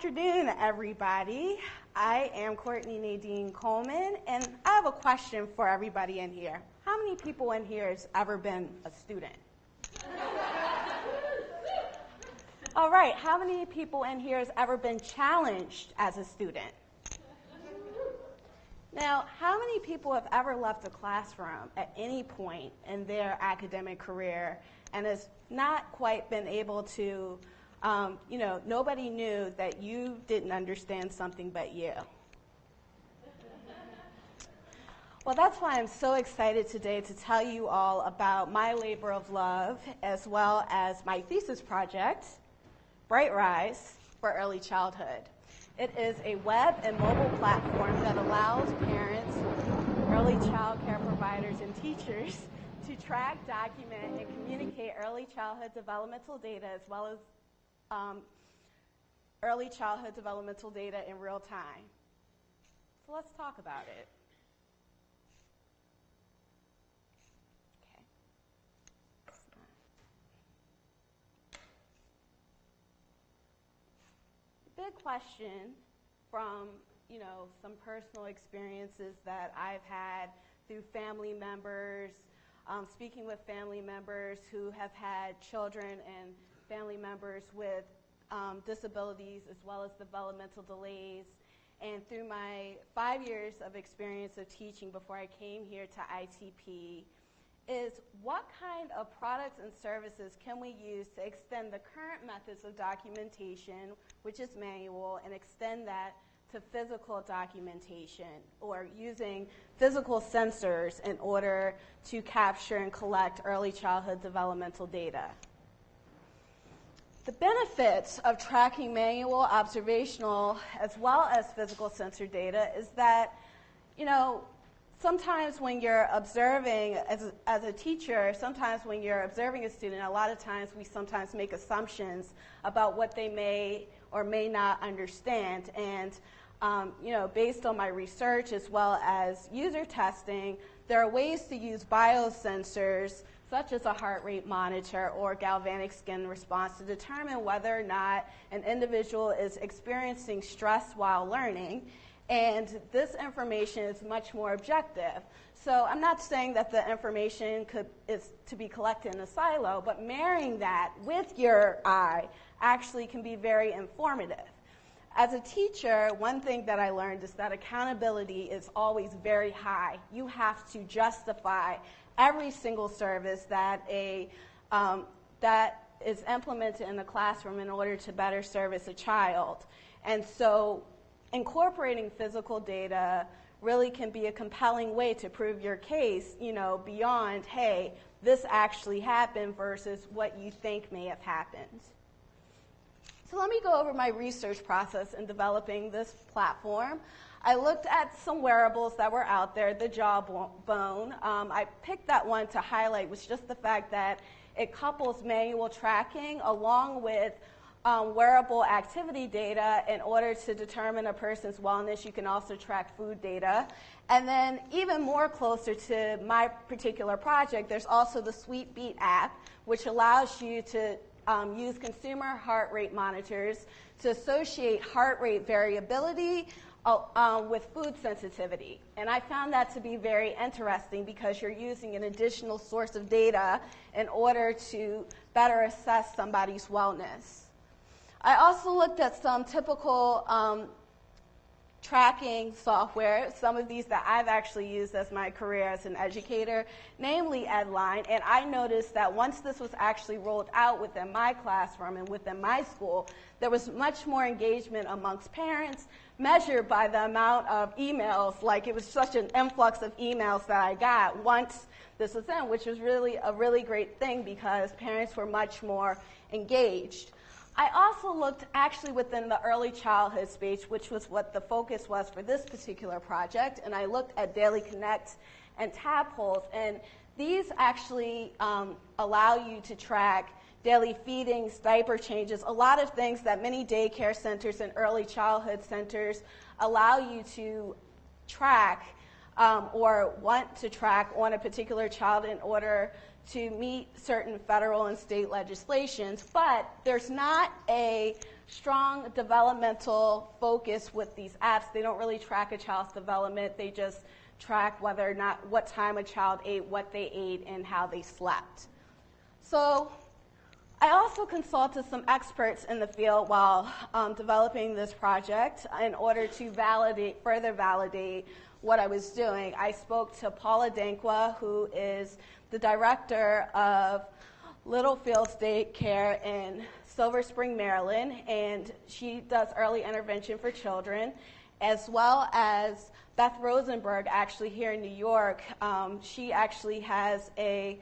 afternoon, everybody. I am Courtney Nadine Coleman, and I have a question for everybody in here. How many people in here has ever been a student? All right, how many people in here has ever been challenged as a student? Now, how many people have ever left a classroom at any point in their academic career and has not quite been able to, nobody knew that you didn't understand something but you? Well, that's why I'm so excited today to tell you all about my labor of love as well as my thesis project, Bright Rise for Early Childhood. It is a web and mobile platform that allows parents, early child care providers, and teachers to track, document, and communicate early childhood developmental data as well as early childhood developmental data in real time. So let's talk about it. Big question from, some personal experiences that I've had through family members, speaking with family members who have had children and family members with disabilities as well as developmental delays. And through my 5 years of experience of teaching before I came here to ITP, is what kind of products and services can we use to extend the current methods of documentation, which is manual, and extend that to physical documentation, or using physical sensors in order to capture and collect early childhood developmental data. The benefits of tracking manual, observational, as well as physical sensor data is that, sometimes when you're observing, as a teacher, sometimes when you're observing a student, a lot of times we sometimes make assumptions about what they may or may not understand. And, based on my research as well as user testing, there are ways to use biosensors, such as a heart rate monitor or galvanic skin response, to determine whether or not an individual is experiencing stress while learning. And this information is much more objective. So I'm not saying that the information is to be collected in a silo, but marrying that with your eye actually can be very informative. As a teacher, one thing that I learned is that accountability is always very high. You have to justify every single service that is implemented in the classroom in order to better service a child. And so incorporating physical data really can be a compelling way to prove your case, beyond, hey, this actually happened versus what you think may have happened. So let me go over my research process in developing this platform. I looked at some wearables that were out there, the Jawbone. I picked that one to highlight was just the fact that it couples manual tracking along with wearable activity data in order to determine a person's wellness. You can also track food data. And then even more closer to my particular project, there's also the Sweet Beat app, which allows you to use consumer heart rate monitors to associate heart rate variability with food sensitivity. And I found that to be very interesting because you're using an additional source of data in order to better assess somebody's wellness. I also looked at some typical tracking software, some of these that I've actually used as my career as an educator, namely Edline, and I noticed that once this was actually rolled out within my classroom and within my school, there was much more engagement amongst parents, measured by the amount of emails. Like, it was such an influx of emails that I got once this was in, which was really a really great thing because parents were much more engaged. I also looked actually within the early childhood space, which was what the focus was for this particular project, and I looked at Daily Connect and Tadpoles, and these actually allow you to track daily feedings, diaper changes, a lot of things that many daycare centers and early childhood centers allow you to track or want to track on a particular child in order to meet certain federal and state legislations, but there's not a strong developmental focus with these apps. They don't really track a child's development. They just track whether or not, what time a child ate, what they ate, and how they slept. So I also consulted some experts in the field while developing this project in order to further validate what I was doing. I spoke to Paula Dankwa, who is the director of Littlefield State Care in Silver Spring, Maryland, and she does early intervention for children, as well as Beth Rosenberg, actually here in New York. She actually has a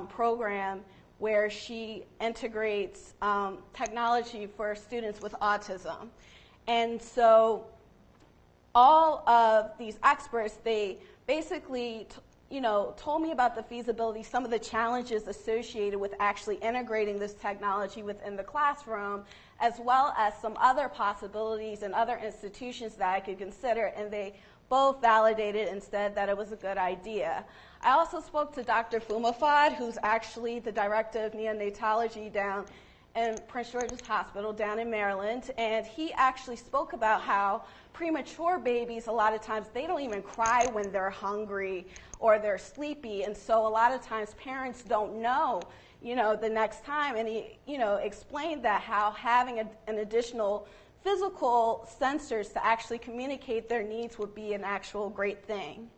program where she integrates technology for students with autism. And so all of these experts, they basically told me about the feasibility, some of the challenges associated with actually integrating this technology within the classroom, as well as some other possibilities and other institutions that I could consider, and they both validated and said that it was a good idea. I also spoke to Dr. Fumafad, who's actually the director of neonatology down in Prince George's Hospital down in Maryland, and he actually spoke about how premature babies, a lot of times, they don't even cry when they're hungry or they're sleepy, and so a lot of times parents don't know, the next time, and he, explained that how having an additional physical sensors to actually communicate their needs would be an actual great thing.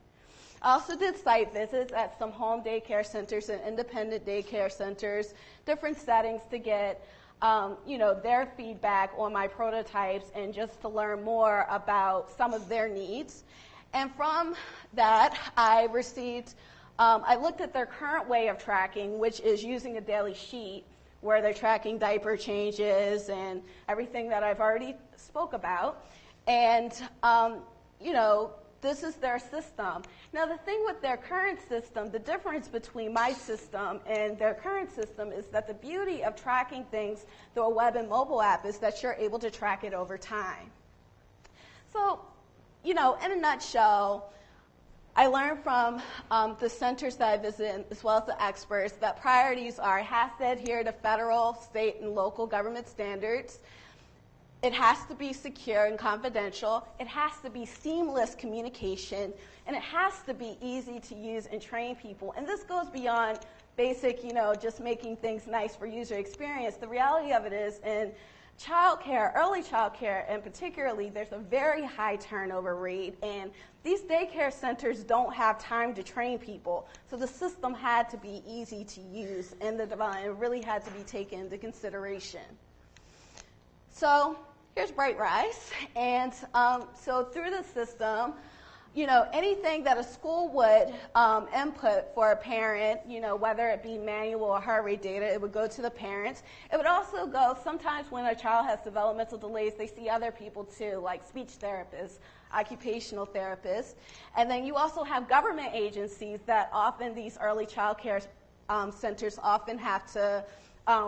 I also did site visits at some home daycare centers and independent daycare centers, different settings to get their feedback on my prototypes and just to learn more about some of their needs. And from that, I looked at their current way of tracking, which is using a daily sheet where they're tracking diaper changes and everything that I've already spoke about. And, this is their system. Now, the thing with their current system, the difference between my system and their current system is that the beauty of tracking things through a web and mobile app is that you're able to track it over time. So, in a nutshell, I learned from the centers that I visit, as well as the experts, that priorities are, it has to adhere to federal, state, and local government standards. It has to be secure and confidential. It has to be seamless communication. And it has to be easy to use and train people. And this goes beyond basic, just making things nice for user experience. The reality of it is in childcare, early childcare, and particularly, there's a very high turnover rate. And these daycare centers don't have time to train people. So the system had to be easy to use, and the development really had to be taken into consideration. So here's Bright Rise, and so through the system, anything that a school would input for a parent, whether it be manual or heart rate data, it would go to the parents. It would also go, sometimes when a child has developmental delays, they see other people too, like speech therapists, occupational therapists. And then you also have government agencies that often these early child care centers often have to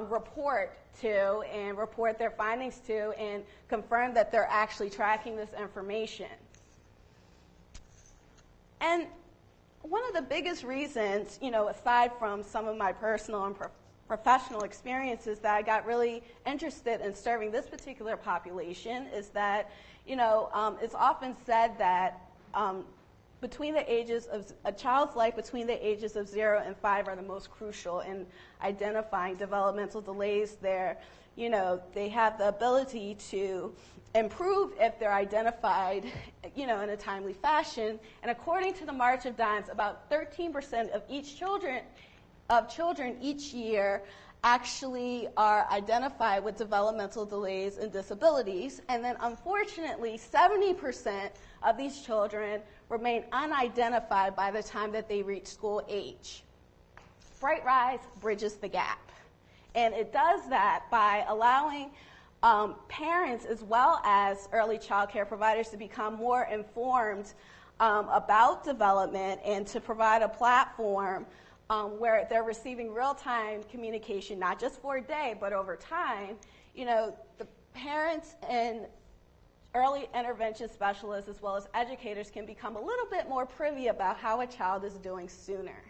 report to and report their findings to and confirm that they're actually tracking this information. And one of the biggest reasons, aside from some of my personal and professional experiences that I got really interested in serving this particular population is that, it's often said that between the ages of a child's life between the ages of 0 and 5 are the most crucial in identifying developmental delays. They have the ability to improve if they're identified, in a timely fashion. And according to the March of Dimes, about 13% of children each year actually are identified with developmental delays and disabilities. And then unfortunately, 70% of these children remain unidentified by the time that they reach school age. Bright Rise bridges the gap. And it does that by allowing parents as well as early child care providers to become more informed about development and to provide a platform where they're receiving real-time communication, not just for a day, but over time. The parents and early intervention specialists as well as educators can become a little bit more privy about how a child is doing sooner.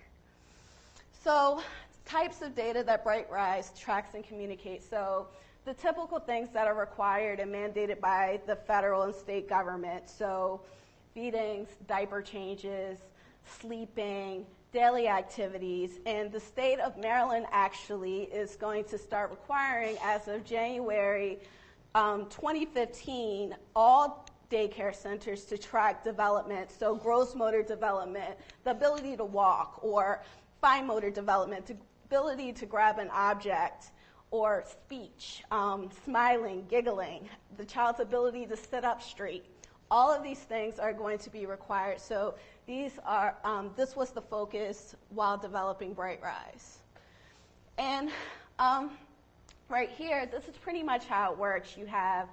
So types of data that Bright Rise tracks and communicates. So the typical things that are required and mandated by the federal and state government. So feedings, diaper changes, sleeping, daily activities. And the state of Maryland actually is going to start requiring, as of January 2015, all daycare centers to track development. So gross motor development, the ability to walk, or fine motor development, the ability to grab an object, or speech, smiling, giggling, the child's ability to sit up straight. All of these things are going to be required. So these are, this was the focus while developing Bright Rise. And right here, this is pretty much how it works. You have,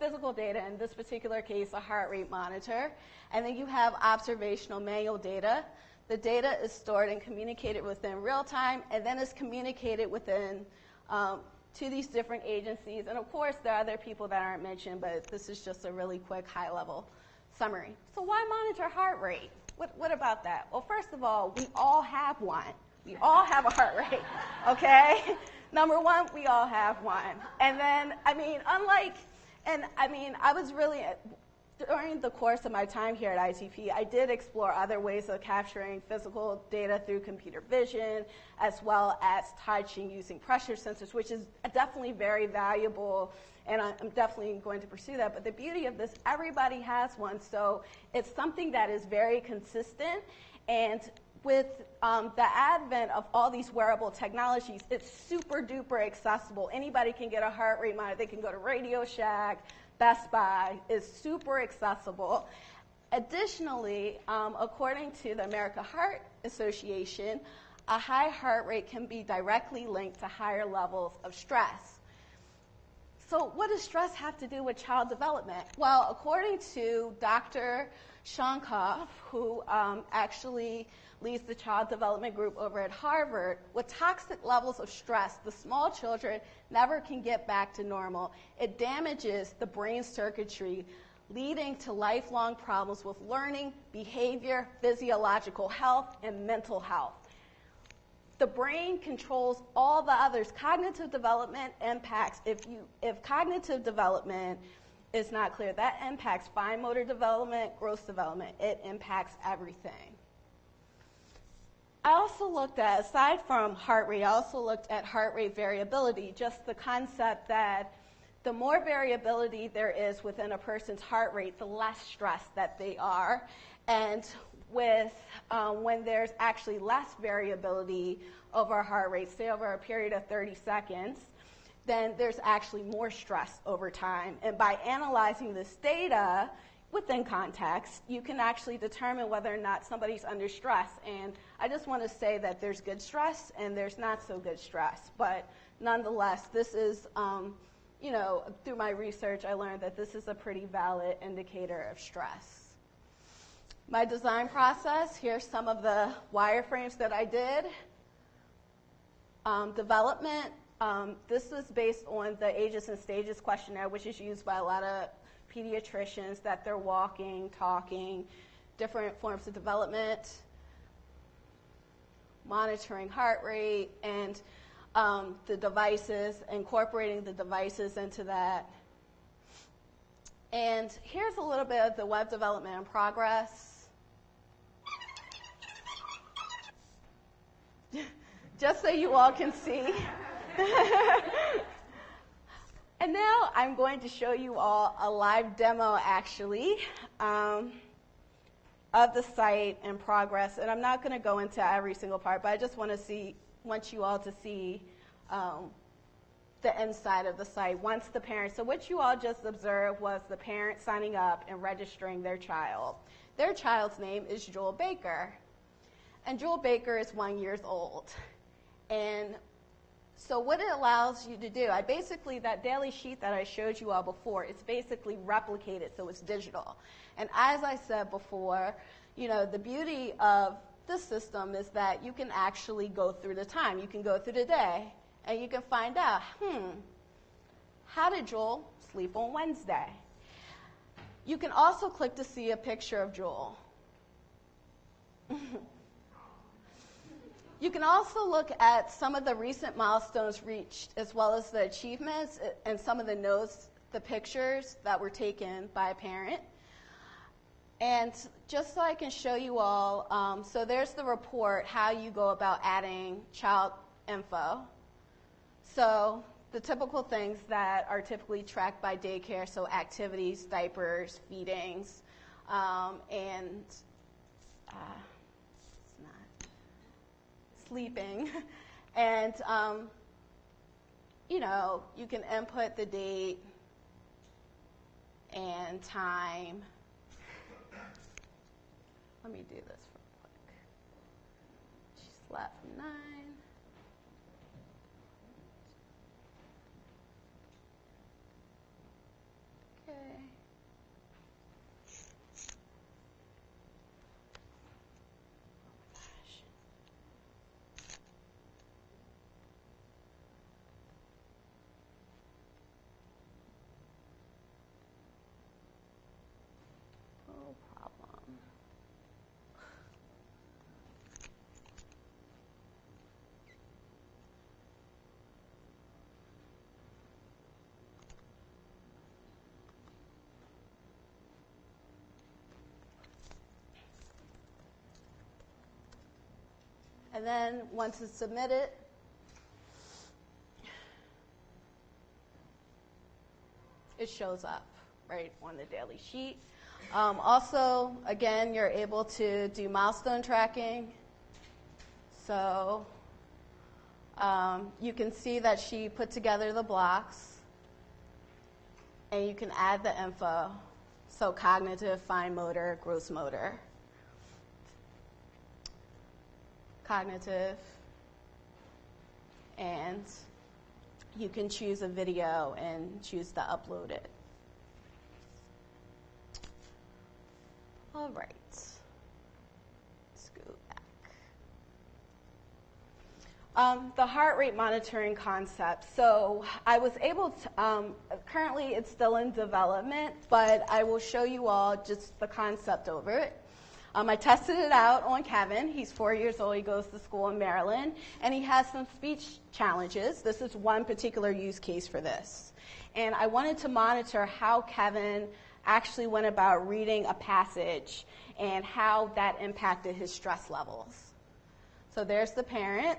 physical data, in this particular case, a heart rate monitor, and then you have observational manual data. The data is stored and communicated within real time, and then is communicated within to these different agencies. And of course, there are other people that aren't mentioned, but this is just a really quick high-level summary. So why monitor heart rate? What about that? Well, first of all, we all have one. We all have a heart rate, okay? Number one, we all have one. And then, I was really, during the course of my time here at ITP, I did explore other ways of capturing physical data through computer vision, as well as touching using pressure sensors, which is definitely very valuable, and I'm definitely going to pursue that. But the beauty of this, everybody has one, so it's something that is very consistent, and with the advent of all these wearable technologies, it's super duper accessible. Anybody can get a heart rate monitor. They can go to Radio Shack, Best Buy. Is super accessible. Additionally, according to the American Heart Association, a high heart rate can be directly linked to higher levels of stress. So what does stress have to do with child development? Well, according to Dr. Shonkoff, who actually leads the child development group over at Harvard, with toxic levels of stress, the small children never can get back to normal. It damages the brain circuitry, leading to lifelong problems with learning, behavior, physiological health, and mental health. The brain controls all the others. Cognitive development impacts, if cognitive development is not clear, that impacts fine motor development, gross development. It impacts everything. I also looked at, aside from heart rate, I also looked at heart rate variability, just the concept that the more variability there is within a person's heart rate, the less stressed that they are. And with when there's actually less variability over heart rate, say over a period of 30 seconds, then there's actually more stress over time. And by analyzing this data within context, you can actually determine whether or not somebody's under stress. And I just want to say that there's good stress and there's not so good stress. But nonetheless, this is, through my research, I learned that this is a pretty valid indicator of stress. My design process, here's some of the wireframes that I did. Development, this was based on the Ages and Stages questionnaire, which is used by a lot of pediatricians, that they're walking, talking, different forms of development, monitoring heart rate, and the devices, incorporating the devices into that. And here's a little bit of the web development in progress. Just so you all can see. And now I'm going to show you all a live demo, actually, of the site in progress. And I'm not going to go into every single part, but I just want you all to see the inside of the site once the parents. So what you all just observed was the parent signing up and registering their child. Their child's name is Joel Baker. And Joel Baker is 1 year old. And so what it allows you to do, that daily sheet that I showed you all before, it's basically replicated, so it's digital. And as I said before, the beauty of this system is that you can actually go through the time. You can go through the day, and you can find out, how did Joel sleep on Wednesday? You can also click to see a picture of Joel. You can also look at some of the recent milestones reached, as well as the achievements and some of the notes, the pictures that were taken by a parent. And just so I can show you all, so there's the report, how you go about adding child info. So the typical things that are typically tracked by daycare, so activities, diapers, feedings, and sleeping. And, you can input the date and time. Let me do this real quick. She slept from 9. Okay. No problem. And then once it's submitted, it shows up right on the daily sheet. Also, again, you're able to do milestone tracking. So you can see that she put together the blocks, and you can add the info. So cognitive, fine motor, gross motor. Cognitive, and you can choose a video and choose to upload it. All right, let's go back. The heart rate monitoring concept. So I was able to, currently it's still in development, but I will show you all just the concept over it. I tested it out on Kevin. He's 4 years old. He goes to school in Maryland, and he has some speech challenges. This is one particular use case for this. And I wanted to monitor how Kevin actually went about reading a passage and how that impacted his stress levels. So there's the parent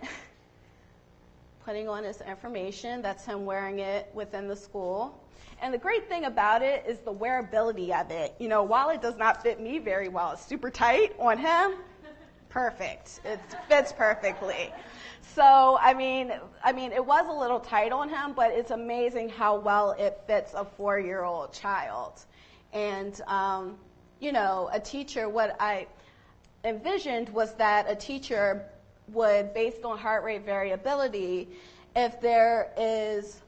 putting on his information. That's him wearing it within the school. And the great thing about it is the wearability of it. While it does not fit me very well, it's super tight on him. Perfect. It fits perfectly. So, I mean, it was a little tight on him, but it's amazing how well it fits a 4-year-old child. And, a teacher, what I envisioned was that a teacher would, based on heart rate variability, if there is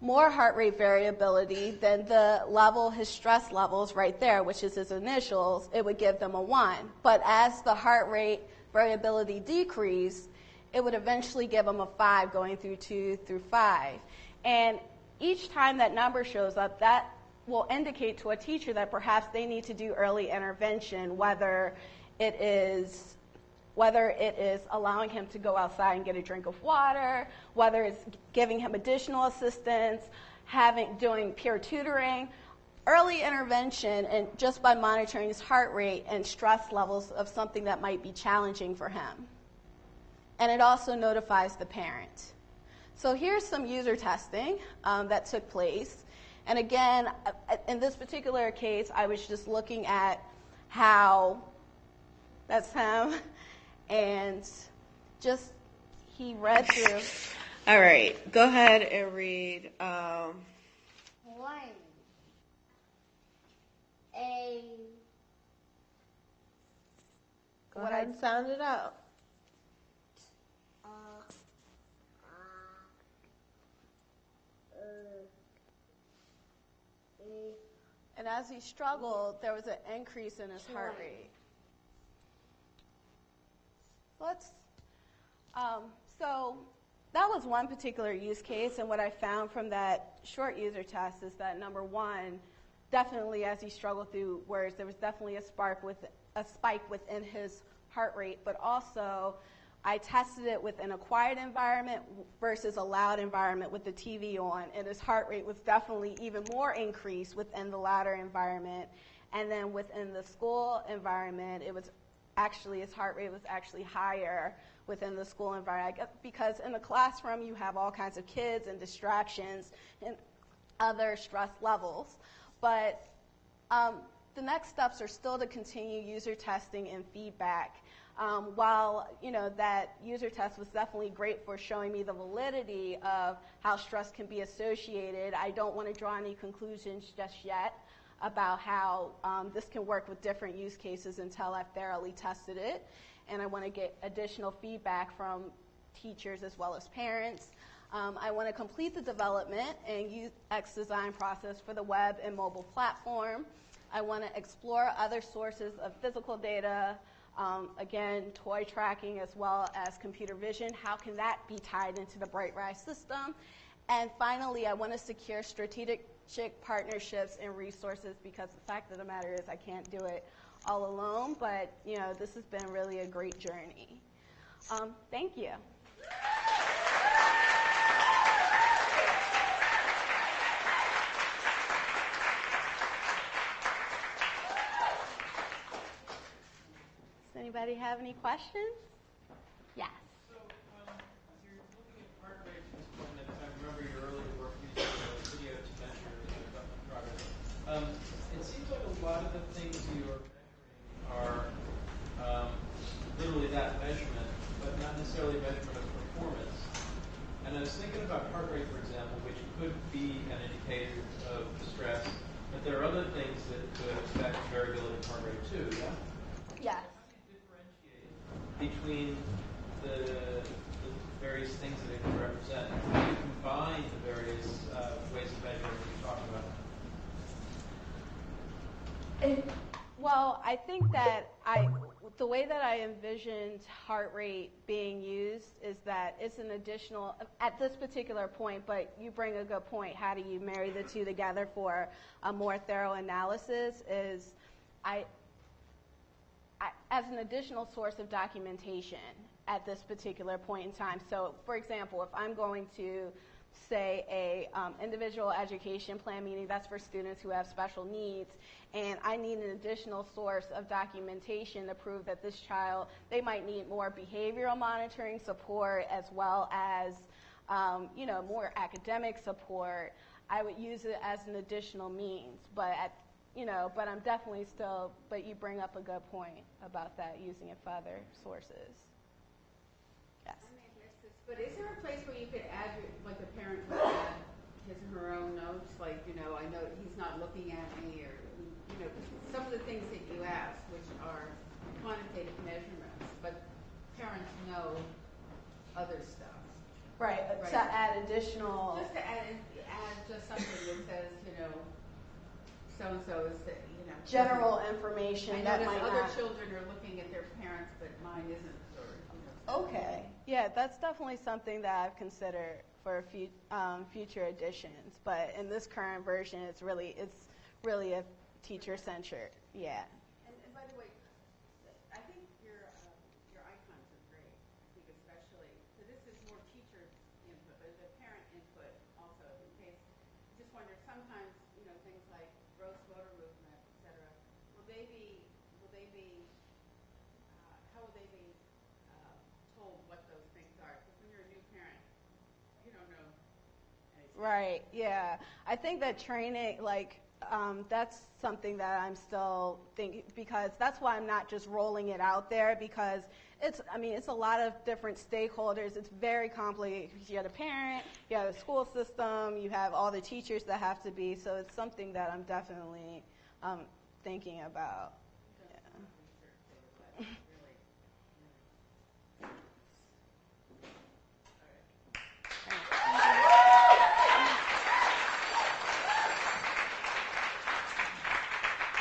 more heart rate variability than the level, his stress levels right there, which is his initials, it would give them a 1. But as the heart rate variability decreased, it would eventually give them a 5 going through 2 through 5. And each time that number shows up, that will indicate to a teacher that perhaps they need to do early intervention, whether it is allowing him to go outside and get a drink of water, whether it's giving him additional assistance, doing peer tutoring, early intervention, and just by monitoring his heart rate and stress levels of something that might be challenging for him. And it also notifies the parent. So here's some user testing that took place. And again, in this particular case, I was just looking at how that's him. And just, he read through. All right, go ahead and read. 1. Go ahead and sound it out. And as he struggled, there was an increase in his heart rate. So that was one particular use case, and what I found from that short user test is that, number one, definitely, as he struggled through words, there was definitely a spike within his heart rate, but also I tested it within a quiet environment versus a loud environment with the TV on, and his heart rate was definitely even more increased within the louder environment. And then within the school environment, his heart rate was actually higher within the school environment, because in the classroom you have all kinds of kids and distractions and other stress levels. But the next steps are still to continue user testing and feedback. While that user test was definitely great for showing me the validity of how stress can be associated, I don't want to draw any conclusions just yet about how this can work with different use cases until I've thoroughly tested it. And I want to get additional feedback from teachers as well as parents. I want to complete the development and UX design process for the web and mobile platform. I want to explore other sources of physical data, again, toy tracking as well as computer vision. How can that be tied into the BrightRise system? And finally, I want to secure strategic partnerships and resources, because the fact of the matter is I can't do it all alone, but this has been really a great journey. Thank you. Does anybody have any questions? Yes. So, you're looking at heart rate at this point, and I remember your earlier work using the video to measure the development progress. It seems like a lot of the things you are measuring are literally that measurement, but not necessarily measurement of performance. And I was thinking about heart rate, for example, which could be an indicator of stress, but there are other things that could affect variability of heart rate too, yeah? Yes. Between the various things that it can represent, how do you combine the various ways of measuring that you're talking about? Well, I think that the way that I envisioned heart rate being used is that it's an additional, at this particular point, but you bring a good point, how do you marry the two together for a more thorough analysis, is as an additional source of documentation at this particular point in time. So, for example, if I'm going to say a individual education plan, meaning that's for students who have special needs, and I need an additional source of documentation to prove that this child, they might need more behavioral monitoring support as well as more academic support, I would use it as an additional means. But I'm definitely still, but you bring up a good point about that, using it for other sources. Yes. I may have missed this, but is there a place where you could add, like a parent would add his or her own notes, like, I know he's not looking at me, or, some of the things that you ask, which are quantitative measurements, but parents know other stuff. Right, right. To add additional. Just to add just something that says, so-and-so is, general information I that notice might other not. children are looking at their parents, but mine isn't. Okay. Yeah, that's definitely something that I've considered for future editions. But in this current version, it's really a teacher-centered. Yeah. And by the way, I think your icons are great. I think especially, so this is more teacher input, but the parent input also. In case, just wonder sometimes things like gross motor movement, etc. Will they be how will they be told what those things are? Because when you're a new parent, you don't know anything. Right. Yeah. I think that training, that's something that I'm still thinking, because that's why I'm not just rolling it out there, because it's a lot of different stakeholders. It's very complicated. You have a parent, you have a school system, you have all the teachers that have to be, so it's something that I'm definitely thinking about. Yeah.